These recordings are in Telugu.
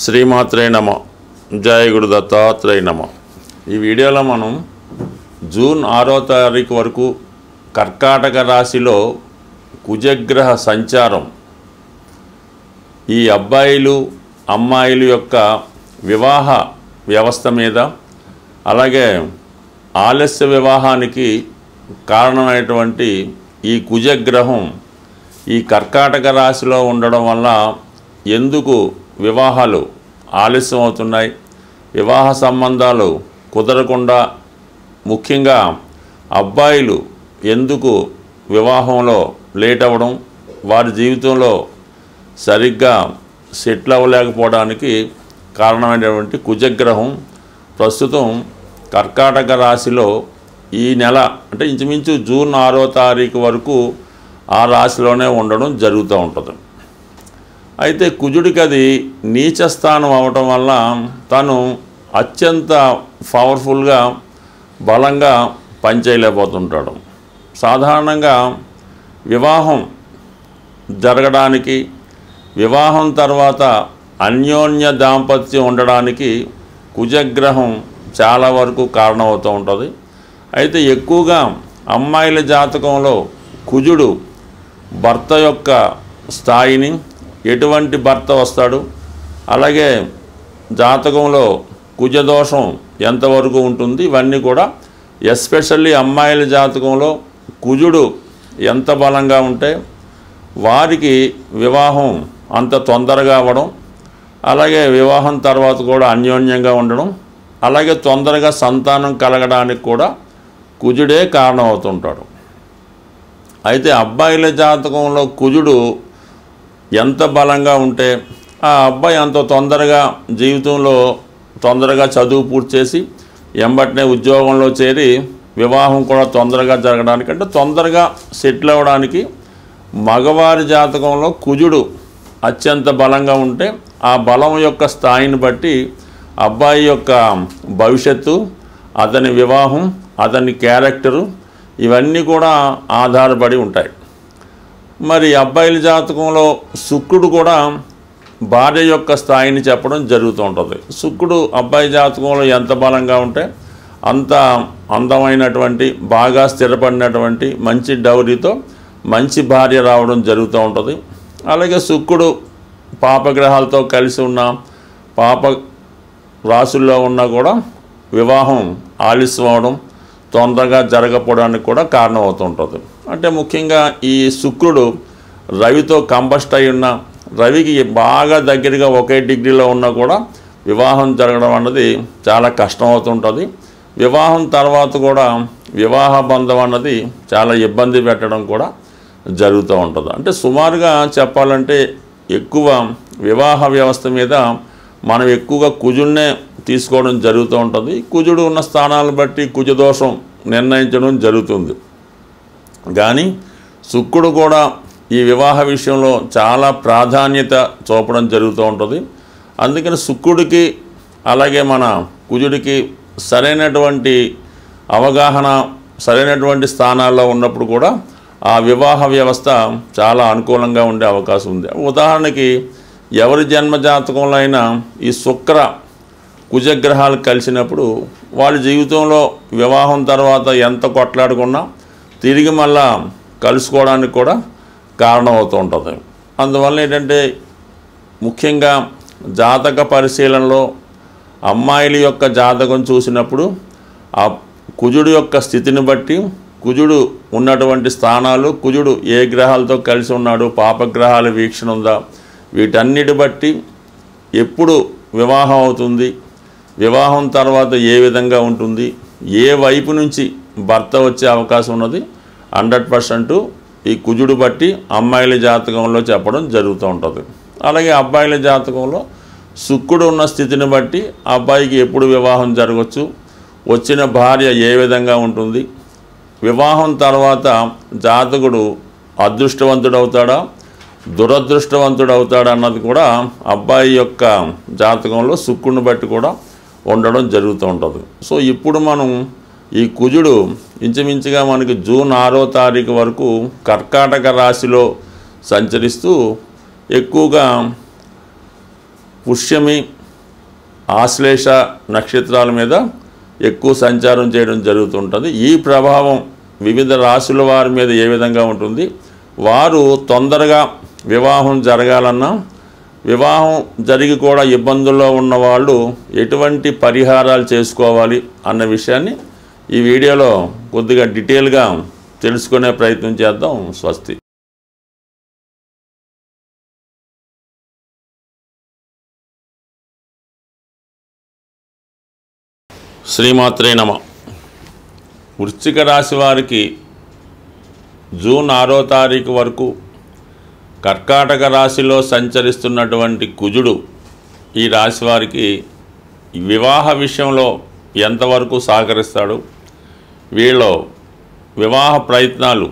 శ్రీమాత్రే నమ. జయ గురు దత్తాత్రేయ నమ. ఈ వీడియోలో మనం జూన్ 6వ తారీఖు వరకు కర్కాటక రాశిలో కుజగ్రహ సంచారం ఈ అబ్బాయిలు అమ్మాయిల యొక్క వివాహ వ్యవస్థ మీద, అలాగే ఆలస్య వివాహానికి కారణమైనటువంటి ఈ కుజగ్రహం ఈ కర్కాటక రాశిలో ఉండడం వల్ల ఎందుకు వివాహాలు ఆలస్యం అవుతున్నాయి, వివాహ సంబంధాలు కుదరకుండా, ముఖ్యంగా అబ్బాయిలు ఎందుకు వివాహంలో లేట్ అవ్వడం, వారి జీవితంలో సరిగ్గా సెటిల్ అవ్వలేకపోవడానికి కారణమైనటువంటి కుజగ్రహం ప్రస్తుతం కర్కాటక రాశిలో ఈ నెల అంటే ఇంచుమించు జూన్ 6వ తారీఖు వరకు ఆ రాశిలోనే ఉండడం జరుగుతూ ఉంటుంది. అయితే కుజుడికి అది నీచ స్థానం అవటం వల్ల తను అత్యంత పవర్ఫుల్గా బలంగా పనిచేయలేకపోతుంటాడు. సాధారణంగా వివాహం జరగడానికి, వివాహం తర్వాత అన్యోన్య దాంపత్యం ఉండడానికి కుజగ్రహం చాలా వరకు కారణమవుతూ ఉంటుంది. అయితే ఎక్కువగా అమ్మాయిల జాతకంలో కుజుడు భర్త యొక్క స్థాయిని, ఎటువంటి భర్త వస్తాడు, అలాగే జాతకంలో కుజదోషం ఎంతవరకు ఉంటుంది, ఇవన్నీ కూడా ఎస్పెషల్లీ అమ్మాయిల జాతకంలో కుజుడు ఎంత బలంగా ఉంటే వారికి వివాహం అంత తొందరగా అవ్వడం, అలాగే వివాహం తర్వాత కూడా అన్యోన్యంగా ఉండడం, అలాగే తొందరగా సంతానం కలగడానికి కూడా కుజుడే కారణం అవుతుంటాడు. అయితే అబ్బాయిల జాతకంలో కుజుడు ఎంత బలంగా ఉంటే ఆ అబ్బాయి అంత తొందరగా జీవితంలో తొందరగా చదువు పూర్తి చేసి ఎంబటనే ఉద్యోగంలో చేరి వివాహం కూడా తొందరగా జరగడానికి, అంటే తొందరగా సెటిల్ అవ్వడానికి మగవారి జాతకంలో కుజుడు అత్యంత బలంగా ఉంటే ఆ బలం యొక్క స్థాయిని బట్టి అబ్బాయి యొక్క భవిష్యత్తు, అతని వివాహం, అతని క్యారెక్టరు ఇవన్నీ కూడా ఆధారపడి ఉంటాయి. మరి అబ్బాయిల జాతకంలో శుక్రుడు కూడా భార్య యొక్క స్థాయిని చెప్పడం జరుగుతూ ఉంటుంది. శుక్రుడు అబ్బాయి జాతకంలో ఎంత బలంగా ఉంటే అంత అందమైనటువంటి, బాగా స్థిరపడినటువంటి మంచి డౌరీతో మంచి భార్య రావడం జరుగుతూ ఉంటుంది. అలాగే శుక్రుడు పాపగ్రహాలతో కలిసి ఉన్న, పాప రాశుల్లో ఉన్నా కూడా వివాహం ఆలస్యం అవడం, తొందరగా జరగకపోవడానికి కూడా కారణం అవుతుంటుంది. అంటే ముఖ్యంగా ఈ శుక్రుడు రవితో కంబస్ట్ అయి ఉన్న, రవికి బాగా దగ్గరగా ఒకే డిగ్రీలో ఉన్నా కూడా వివాహం జరగడం అన్నది చాలా కష్టం అవుతుంటుంది. వివాహం తర్వాత కూడా వివాహ బంధం అన్నది చాలా ఇబ్బంది పెట్టడం కూడా జరుగుతూ ఉంటుంది. అంటే సుమారుగా చెప్పాలంటే ఎక్కువ వివాహ వ్యవస్థ మీద మనం ఎక్కువగా కుజుడినే తీసుకోవడం జరుగుతూ ఉంటుంది. కుజుడు ఉన్న స్థానాలను బట్టి కుజదోషం నిర్ణయించడం జరుగుతుంది. కానీ శుక్రుడు కూడా ఈ వివాహ విషయంలో చాలా ప్రాధాన్యత చూపడం జరుగుతూ ఉంటుంది. అందుకని శుక్రుడికి అలాగే మన కుజుడికి సరైనటువంటి అవగాహన, సరైనటువంటి స్థానాల్లో ఉన్నప్పుడు కూడా ఆ వివాహ వ్యవస్థ చాలా అనుకూలంగా ఉండే అవకాశం ఉంది. ఉదాహరణకి ఎవరి జన్మ జాతకంలో అయినా ఈ శుక్ర కుజగ్రహాలు కలిసినప్పుడు వాళ్ళ జీవితంలో వివాహం తర్వాత ఎంత కొట్లాడుకున్నా తిరిగి మళ్ళా కలుసుకోవడానికి కూడా కారణం అవుతూ ఉంటుంది. అందువల్ల ఏంటంటే ముఖ్యంగా జాతక పరిశీలనలో అమ్మాయిల యొక్క జాతకం చూసినప్పుడు ఆ కుజుడు యొక్క స్థితిని బట్టి, కుజుడు ఉన్నటువంటి స్థానాలు, కుజుడు ఏ గ్రహాలతో కలిసి ఉన్నాడు, పాపగ్రహాల వీక్షణ ఉందా, వీటన్నిటి బట్టి ఎప్పుడు వివాహం అవుతుంది, వివాహం తర్వాత ఏ విధంగా ఉంటుంది, ఏ వైపు నుంచి భర్త వచ్చే అవకాశం ఉన్నది 100% ఈ కుజుడు బట్టి అమ్మాయిల జాతకంలో చెప్పడం జరుగుతూ ఉంటుంది. అలాగే అబ్బాయిల జాతకంలో శుక్రుడు ఉన్న స్థితిని బట్టి అబ్బాయికి ఎప్పుడు వివాహం జరగవచ్చు, వచ్చిన భార్య ఏ విధంగా ఉంటుంది, వివాహం తర్వాత జాతకుడు అదృష్టవంతుడవుతాడా, దురదృష్టవంతుడవుతాడా అన్నది కూడా అబ్బాయి యొక్క జాతకంలో శుక్రుడిని బట్టి కూడా ఉండడం జరుగుతూ ఉంటుంది. సో ఇప్పుడు మనం ఈ కుజుడు ఇంచుమించుగా మనకి జూన్ 6వ తారీఖు వరకు కర్కాటక రాశిలో సంచరిస్తూ ఎక్కువగా పుష్యమి, ఆశ్లేష నక్షత్రాల మీద ఎక్కువ సంచారం చేయడం జరుగుతుంటుంది. ఈ ప్రభావం వివిధ రాశుల వారి మీద ఏ విధంగా ఉంటుంది, వారు తొందరగా వివాహం జరగాలన్నా, వివాహం జరిగి కూడా ఇబ్బందుల్లో ఉన్నవాళ్ళు ఎటువంటి పరిహారాలు చేసుకోవాలి అన్న విషయాన్ని ఈ వీడియోలో కొద్దిగా డీటెయిల్గా తెలుసుకునే ప్రయత్నం చేద్దాం. స్వస్తి. శ్రీమాత్రే నమ. వృశ్చిక రాశి వారికి జూన్ 6వ తారీఖు వరకు కర్కాటక రాశిలో సంచరిస్తున్నటువంటి కుజుడు ఈ రాశి వారికి వివాహ విషయంలో ఎంతవరకు సహకరిస్తాడు, వీళ్ళ వివాహ ప్రయత్నాలు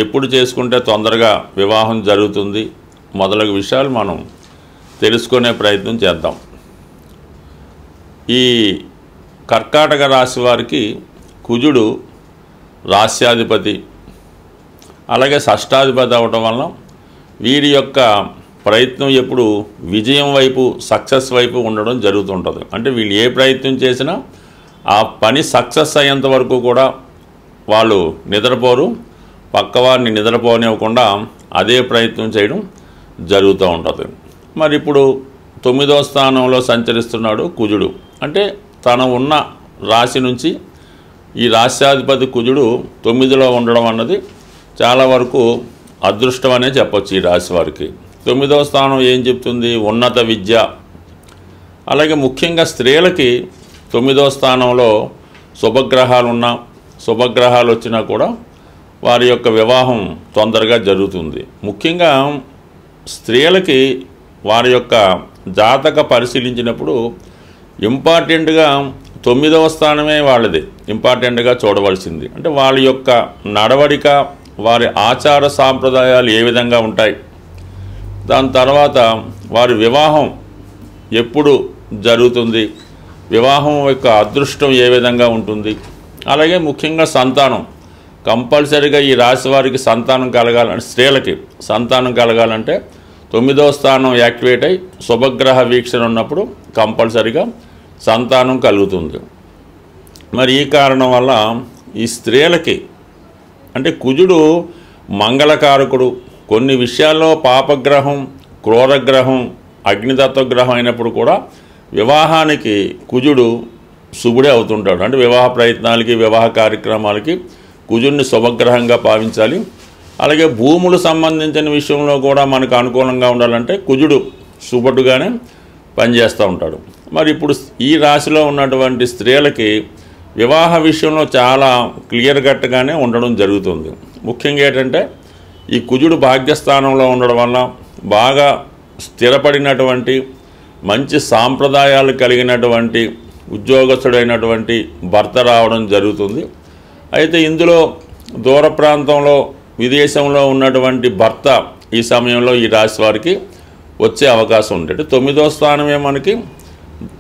ఎప్పుడు చేసుకుంటే తొందరగా వివాహం జరుగుతుంది మొదలగు విషయాలు మనం తెలుసుకునే ప్రయత్నం చేద్దాం. ఈ కర్కాటక రాశి వారికి కుజుడు రాస్యాధిపతి, అలాగే షష్టాధిపతి అవడం వలన వీరి యొక్క ప్రయత్నం ఎప్పుడు విజయం వైపు, సక్సెస్ వైపు ఉండడం జరుగుతుంటుంది. అంటే వీళ్ళు ఏ ప్రయత్నం చేసినా ఆ పని సక్సెస్ అయ్యేంత వరకు కూడా వాళ్ళు నిద్రపోరు, పక్కవారిని నిద్రపోనివ్వకుండా అదే ప్రయత్నం చేయడం జరుగుతూ ఉంటుంది. మరి ఇప్పుడు 9వ స్థానంలో సంచరిస్తున్నాడు కుజుడు. అంటే తన ఉన్న రాశి నుంచి ఈ రాశ్యాధిపతి కుజుడు 9లో ఉండడం అన్నది చాలా వరకు అదృష్టం అనే చెప్పొచ్చు ఈ రాశి వారికి. 9వ స్థానం ఏం చెప్తుంది? ఉన్నత విద్య. అలాగే ముఖ్యంగా స్త్రీలకి 9వ స్థానంలో శుభగ్రహాలు వచ్చినా కూడా వారి యొక్క వివాహం తొందరగా జరుగుతుంది. ముఖ్యంగా స్త్రీలకి వారి యొక్క జాతక పరిశీలించినప్పుడు ఇంపార్టెంట్గా 9వ స్థానమే వాళ్ళది ఇంపార్టెంట్గా చూడవలసింది. అంటే వాళ్ళ యొక్క నడవడిక, వారి ఆచార సాంప్రదాయాలు ఏ విధంగా ఉంటాయి, దాని తర్వాత వారి వివాహం ఎప్పుడు జరుగుతుంది, వివాహం యొక్క అదృష్టం ఏ విధంగా ఉంటుంది, అలాగే ముఖ్యంగా సంతానం. కంపల్సరీగా ఈ రాశి వారికి సంతానం కలగాలంటే, స్త్రీలకి సంతానం కలగాలంటే 9వ స్థానం యాక్టివేట్ అయి శుభగ్రహ వీక్షణ ఉన్నప్పుడు కంపల్సరీగా సంతానం కలుగుతుంది. మరి ఈ కారణం వల్ల ఈ స్త్రీలకి, అంటే కుజుడు మంగళకారకుడు, కొన్ని విషయాల్లో పాపగ్రహం, క్రూరగ్రహం, అగ్నితత్వగ్రహం అయినప్పుడు కూడా వివాహానికి కుజుడు శుభుడే అవుతుంటాడు. అంటే వివాహ ప్రయత్నాలకి, వివాహ కార్యక్రమాలకి కుజుడిని శుభగ్రహంగా భావించాలి. అలాగే భూములు సంబంధించిన విషయంలో కూడా మనకు అనుకూలంగా ఉండాలంటే కుజుడు శుభుడుగానే పనిచేస్తూ ఉంటాడు. మరి ఇప్పుడు ఈ రాశిలో ఉన్నటువంటి స్త్రీలకి వివాహ విషయంలో చాలా క్లియర్ కట్గానే ఉండడం జరుగుతుంది. ముఖ్యంగా ఏంటంటే ఈ కుజుడు భాగ్యస్థానంలో ఉండడం వల్ల బాగా స్థిరపడినటువంటి మంచి సాంప్రదాయాలు కలిగినటువంటి ఉద్యోగస్తుడైనటువంటి భర్త రావడం జరుగుతుంది. అయితే ఇందులో దూర ప్రాంతంలో, విదేశంలో ఉన్నటువంటి భర్త ఈ సమయంలో ఈ రాశి వారికి వచ్చే అవకాశం ఉంది. అంటే 9వ స్థానమే మనకి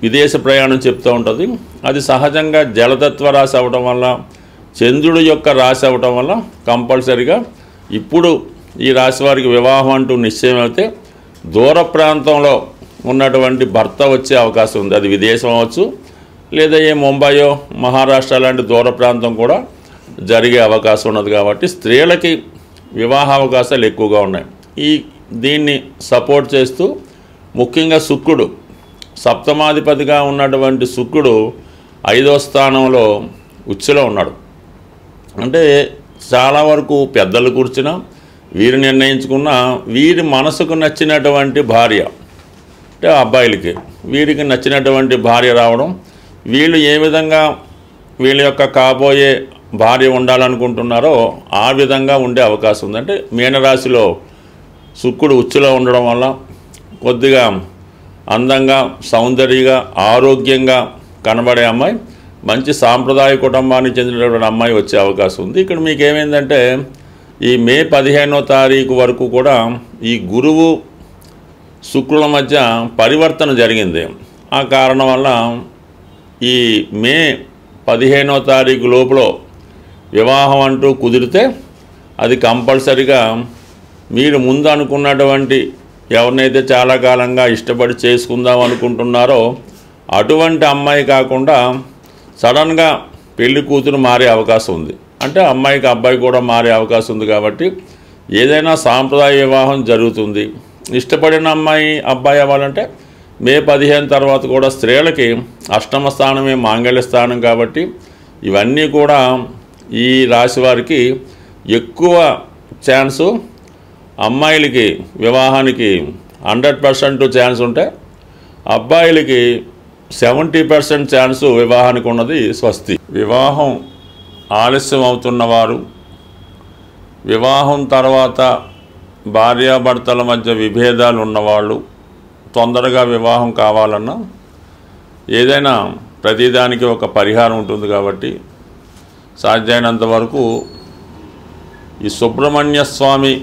విదేశ ప్రయాణం చెప్తూ ఉంటుంది. అది సహజంగా జలతత్వ రాశి అవ్వడం వల్ల, చంద్రుడి యొక్క రాశి అవ్వడం వల్ల కంపల్సరీగా ఇప్పుడు ఈ రాశి వారికి వివాహం అంటూ నిశ్చయం అయితే దూర ప్రాంతంలో ఉన్నటువంటి భర్త వచ్చే అవకాశం ఉంది. అది విదేశం అవ్వచ్చు, లేదా ఏ ముంబయో, మహారాష్ట్ర లాంటి దూర ప్రాంతం కూడా జరిగే అవకాశం ఉన్నది. కాబట్టి స్త్రీలకి వివాహ అవకాశాలు ఎక్కువగా ఉన్నాయి. దీన్ని సపోర్ట్ చేస్తూ ముఖ్యంగా శుక్రుడు, సప్తమాధిపతిగా ఉన్నటువంటి శుక్రుడు 5వ స్థానంలో ఉచ్చులో ఉన్నాడు. అంటే చాలా వరకు పెద్దలు కూర్చున్నా, వీరు నిర్ణయించుకున్న, వీరి మనసుకు నచ్చినటువంటి భార్య, అంటే అబ్బాయిలకి వీరికి నచ్చినటువంటి భార్య రావడం, వీళ్ళు ఏ విధంగా వీళ్ళ యొక్క కాబోయే భార్య ఉండాలనుకుంటున్నారో ఆ విధంగా ఉండే అవకాశం ఉంది. అంటే మీనరాశిలో శుక్రుడు ఉచ్చులో ఉండడం వల్ల కొద్దిగా అందంగా, సౌందర్యంగా, ఆరోగ్యంగా కనబడే అమ్మాయి, మంచి సాంప్రదాయ కుటుంబానికి చెందినటువంటి అమ్మాయి వచ్చే అవకాశం ఉంది. ఇక్కడ మీకు ఏమైందంటే ఈ మే 15వ తారీఖు వరకు కూడా ఈ గురువు శుక్రుల మధ్య పరివర్తన జరిగింది. ఆ కారణం వల్ల ఈ మే 15వ తారీఖు లోపల వివాహం అంటూ కుదిరితే అది కంపల్సరిగా మీరు ముందు అనుకున్నటువంటి ఎవరినైతే చాలా కాలంగా ఇష్టపడి చేసుకుందాం అనుకుంటున్నారో అటువంటి అమ్మాయి కాకుండా సడన్గా పెళ్లి కూతురు మారే అవకాశం ఉంది. అంటే అమ్మాయికి అబ్బాయి కూడా మారే అవకాశం ఉంది. కాబట్టి ఏదైనా సాంప్రదాయ వివాహం జరుగుతుంది. ఇష్టపడిన అమ్మాయి అబ్బాయి అవ్వాలంటే మే 15 తర్వాత కూడా స్త్రీలకి అష్టమ స్థానమే మాంగళ్య స్థానం. కాబట్టి ఇవన్నీ కూడా ఈ రాశి వారికి ఎక్కువ ఛాన్సు. అమ్మాయిలకి వివాహానికి 100% ఛాన్స్ ఉంటే అబ్బాయిలకి 70% ఛాన్సు వివాహానికి ఉన్నది. స్వస్తి. వివాహం ఆలస్యం అవుతున్నవారు, వివాహం తర్వాత భార్యాభర్తల మధ్య విభేదాలు ఉన్నవాళ్ళు, తొందరగా వివాహం కావాలన్నా ఏదైనా ప్రతిదానికి ఒక పరిహారం ఉంటుంది. కాబట్టి సాధ్యమైనంత వరకు ఈ సుబ్రహ్మణ్య స్వామి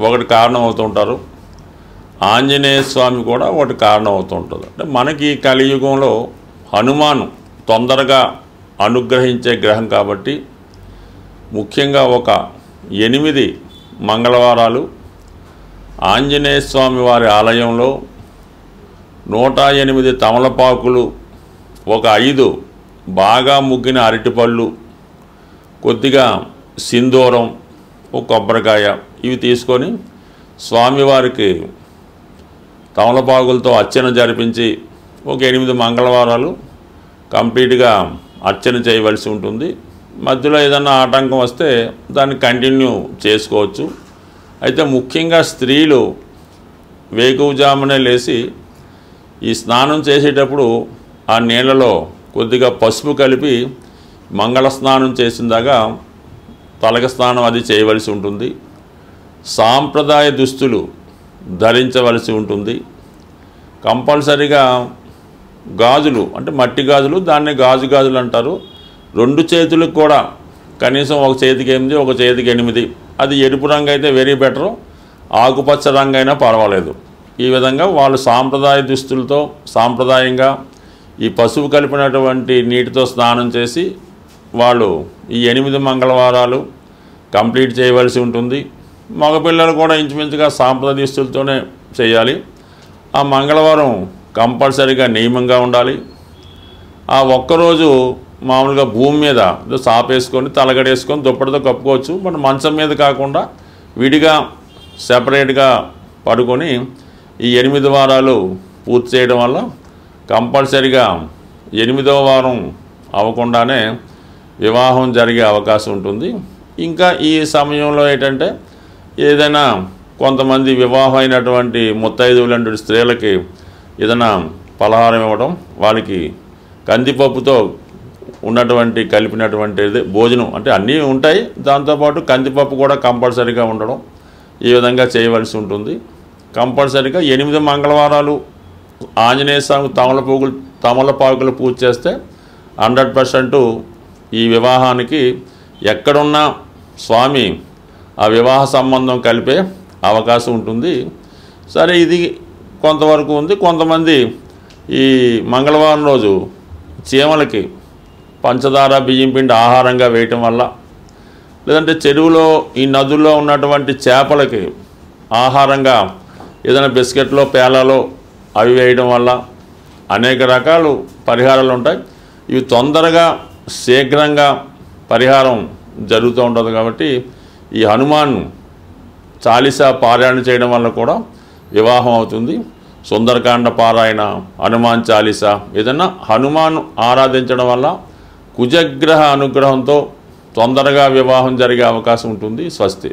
ఒకటి కారణం అవుతుంటారు, ఆంజనేయ స్వామి కూడా ఒకటి కారణం అవుతుంటుంది. అంటే మనకి కలియుగంలో హనుమాను తొందరగా అనుగ్రహించే గ్రహం. కాబట్టి ముఖ్యంగా ఒక 8 మంగళవారాలు ఆంజనేయ స్వామి వారి ఆలయంలో 108 తమలపాకులు, ఒక 5 బాగా ముగ్గిన అరటిపళ్ళు, కొద్దిగా సింధూరం, ఒక కొబ్బరికాయ ఇవి తీసుకొని స్వామివారికి తమలపాకులతో అర్చన జరిపించి ఒక 8 మంగళవారాలు కంప్లీట్గా అర్చన చేయవలసి ఉంటుంది. మధ్యలో ఏదన్నా ఆటంకం వస్తే దాన్ని కంటిన్యూ చేసుకోవచ్చు. అయితే ముఖ్యంగా స్త్రీలు వేకువజామునే లేచి ఈ స్నానం చేసేటప్పుడు ఆ నీళ్ళలో కొద్దిగా పసుపు కలిపి మంగళ స్నానం చేసిందాకా తలక స్నానం అది చేయవలసి ఉంటుంది. సాంప్రదాయ దుస్తులు ధరించవలసి ఉంటుంది. కంపల్సరిగా గాజులు, అంటే మట్టి గాజులు, దాన్ని గాజులు అంటారు. 2 చేతులకు కూడా కనీసం ఒక చేతికి 8, ఒక చేతికి 8. అది ఎరుపు రంగు అయితే వెరీ బెటరు, ఆకుపచ్చ రంగు అయినా పర్వాలేదు. ఈ విధంగా వాళ్ళు సాంప్రదాయ దుస్తులతో సాంప్రదాయంగా ఈ పసుపు కలిపినటువంటి నీటితో స్నానం చేసి వాళ్ళు ఈ 8 మంగళవారాలు కంప్లీట్ చేయవలసి ఉంటుంది. మగపిల్లలు కూడా ఇంచుమించుగా సాంప్రదాయ దుస్తులతోనే చేయాలి. ఆ మంగళవారం కంపల్సరీగా నియమంగా ఉండాలి. ఆ ఒక్కరోజు మామూలుగా భూమి మీద సాపేసుకొని తలగడేసుకొని దుప్పటితో కప్పుకోవచ్చు. బట్ మంచం మీద కాకుండా విడిగా సెపరేట్గా పడుకొని ఈ 8 వారాలు పూర్తి చేయడం వల్ల కంపల్సరీగా 8వ వారం అవ్వకుండానే వివాహం జరిగే అవకాశం ఉంటుంది. ఇంకా ఈ సమయంలో ఏంటంటే ఏదైనా కొంతమంది వివాహం అయినటువంటి ముత్తైదువులంటి స్త్రీలకి ఏదైనా పలహారం ఇవ్వడం, వాళ్ళకి కందిపప్పుతో ఉన్నటువంటి కలిపినటువంటి భోజనం, అంటే అన్నీ ఉంటాయి, దాంతోపాటు కందిపప్పు కూడా కంపల్సరీగా ఉండడం, ఈ విధంగా చేయవలసి ఉంటుంది. కంపల్సరీగా 8 మంగళవారాలు ఆంజనేయ స్వామి తమలపాకులు పూజ చేస్తే 100% ఈ వివాహానికి ఎక్కడున్నా స్వామి ఆ వివాహ సంబంధం కలిపే అవకాశం ఉంటుంది. సరే, ఇది కొంతవరకు ఉంది. కొంతమంది ఈ మంగళవారం రోజు చీమలకి పంచదార బియ్యం పిండి ఆహారంగా వేయటం వల్ల, లేదంటే చెరువులో ఈ నదుల్లో ఉన్నటువంటి చేపలకి ఆహారంగా ఏదైనా బిస్కెట్లో పేలాలో అవి వేయడం వల్ల అనేక రకాలు పరిహారాలు ఉంటాయి. ఇవి తొందరగా శీఘ్రంగా పరిహారం జరుగుతూ ఉంటుంది. కాబట్టి ఈ హనుమాన్ చాలీసా పారాయణ చేయడం వల్ల కూడా వివాహం అవుతుంది. సుందరకాండ పారాయణ, హనుమాన్ చాలీసా, ఏదైనా హనుమాన్ ఆరాధించడం వల్ల కుజగ్రహ అనుగ్రహంతో తొందరగా వివాహం జరిగే అవకాశం ఉంటుంది. స్వస్తి.